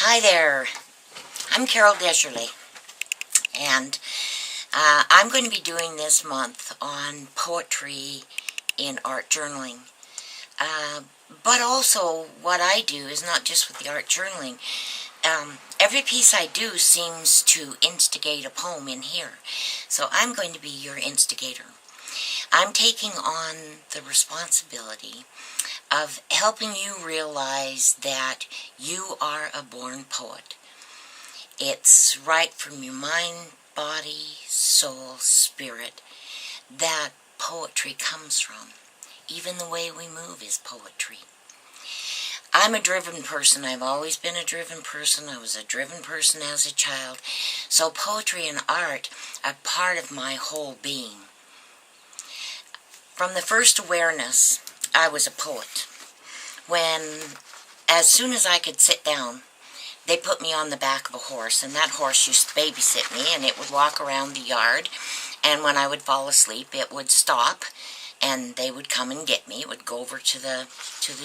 Hi there, I'm Carol Desjardins, and I'm going to be doing this month on poetry in art journaling. But also, what I do is not just with the art journaling. Every piece I do seems to instigate a poem in here, so I'm going to be your instigator. I'm taking on the responsibility of helping you realize that you are a born poet. It's right from your mind, body, soul, spirit that poetry comes from. Even the way we move is poetry. I'm a driven person. I've always been a driven person. I was a driven person as a child. So poetry and art are part of my whole being. From the first awareness, I was a poet. As soon as I could sit down, they put me on the back of a horse, and that horse used to babysit me, and it would walk around the yard, and when I would fall asleep, it would stop, and they would come and get me. It would go over to the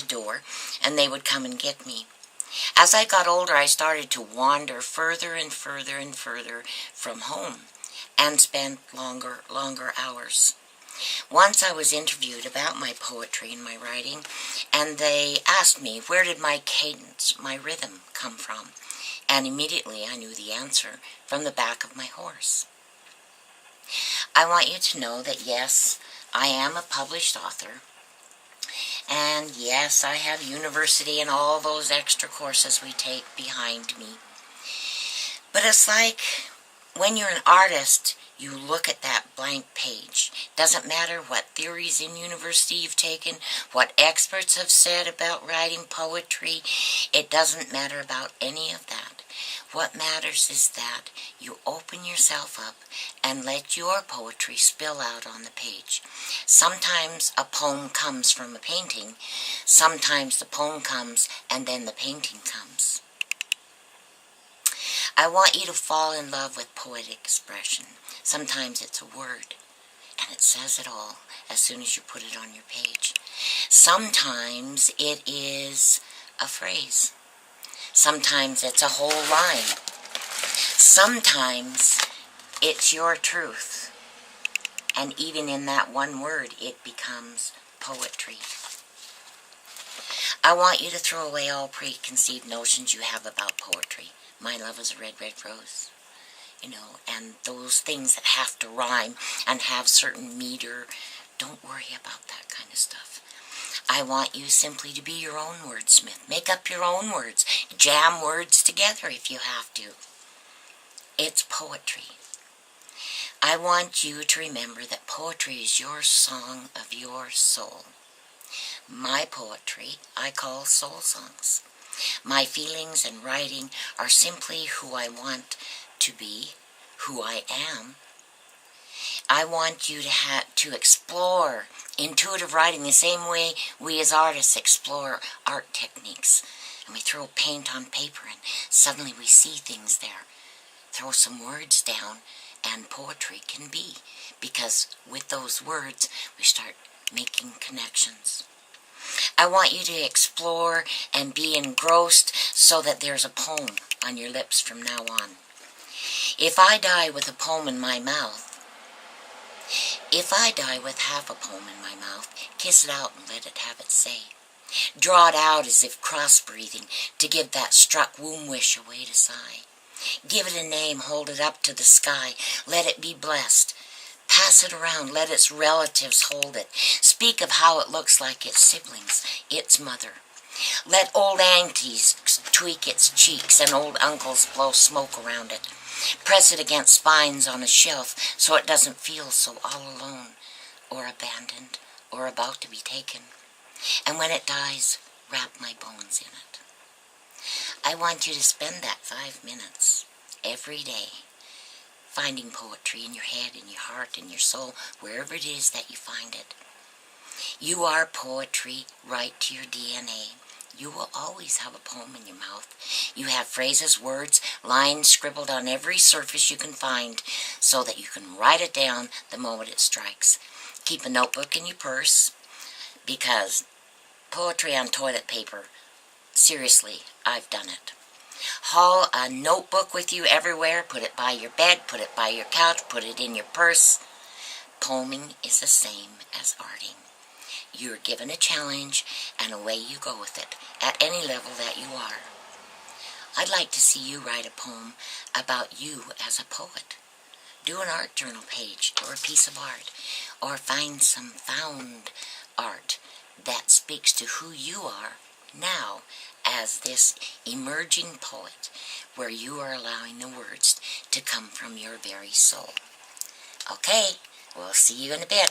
door, and they would come and get me. As I got older, I started to wander further and further and further from home, and spent longer hours. Once I was interviewed about my poetry and my writing, and they asked me, where did my cadence, my rhythm, come from? And immediately I knew the answer, from the back of my horse. I want you to know that yes, I am a published author, and yes, I have university and all those extra courses we take behind me. But it's like when you're an artist, you look at that blank page. Doesn't matter what theories in university you've taken, what experts have said about writing poetry. It doesn't matter about any of that. What matters is that you open yourself up and let your poetry spill out on the page. Sometimes a poem comes from a painting. Sometimes the poem comes and then the painting comes. I want you to fall in love with poetic expression. Sometimes it's a word, and it says it all as soon as you put it on your page. Sometimes it is a phrase. Sometimes it's a whole line. Sometimes it's your truth. And even in that one word, it becomes poetry. I want you to throw away all preconceived notions you have about poetry. My love is a red, red rose. And those things that have to rhyme and have certain meter, don't worry about that kind of stuff. I want you simply to be your own wordsmith. Make up your own words. Jam words together if you have to. It's poetry. I want you to remember that poetry is your song of your soul. My poetry I call soul songs. My feelings and writing are simply who I want to be, who I am. I want you to explore intuitive writing the same way we as artists explore art techniques. And we throw paint on paper and suddenly we see things there. Throw some words down and poetry can be. Because with those words we start making connections. I want you to explore and be engrossed so that there's a poem on your lips from now on. If I die with a poem in my mouth, if I die with half a poem in my mouth, kiss it out and let it have its say. Draw it out as if cross-breathing to give that struck womb wish a way to sigh. Give it a name, hold it up to the sky, let it be blessed. Pass it around, let its relatives hold it. Speak of how it looks like its siblings, its mother. Let old aunties tweak its cheeks and old uncles blow smoke around it. Press it against spines on a shelf so it doesn't feel so all alone or abandoned or about to be taken. And when it dies, wrap my bones in it. I want you to spend that 5 minutes every day finding poetry in your head, in your heart, in your soul, wherever it is that you find it. You are poetry right to your DNA. You will always have a poem in your mouth. You have phrases, words, lines scribbled on every surface you can find so that you can write it down the moment it strikes. Keep a notebook in your purse because poetry on toilet paper, seriously, I've done it. Haul a notebook with you everywhere. Put it by your bed, put it by your couch, put it in your purse. Poeming is the same as arting. You're given a challenge, and away you go with it, at any level that you are. I'd like to see you write a poem about you as a poet. Do an art journal page or a piece of art, or find some found art that speaks to who you are now as this emerging poet, where you are allowing the words to come from your very soul. Okay, we'll see you in a bit.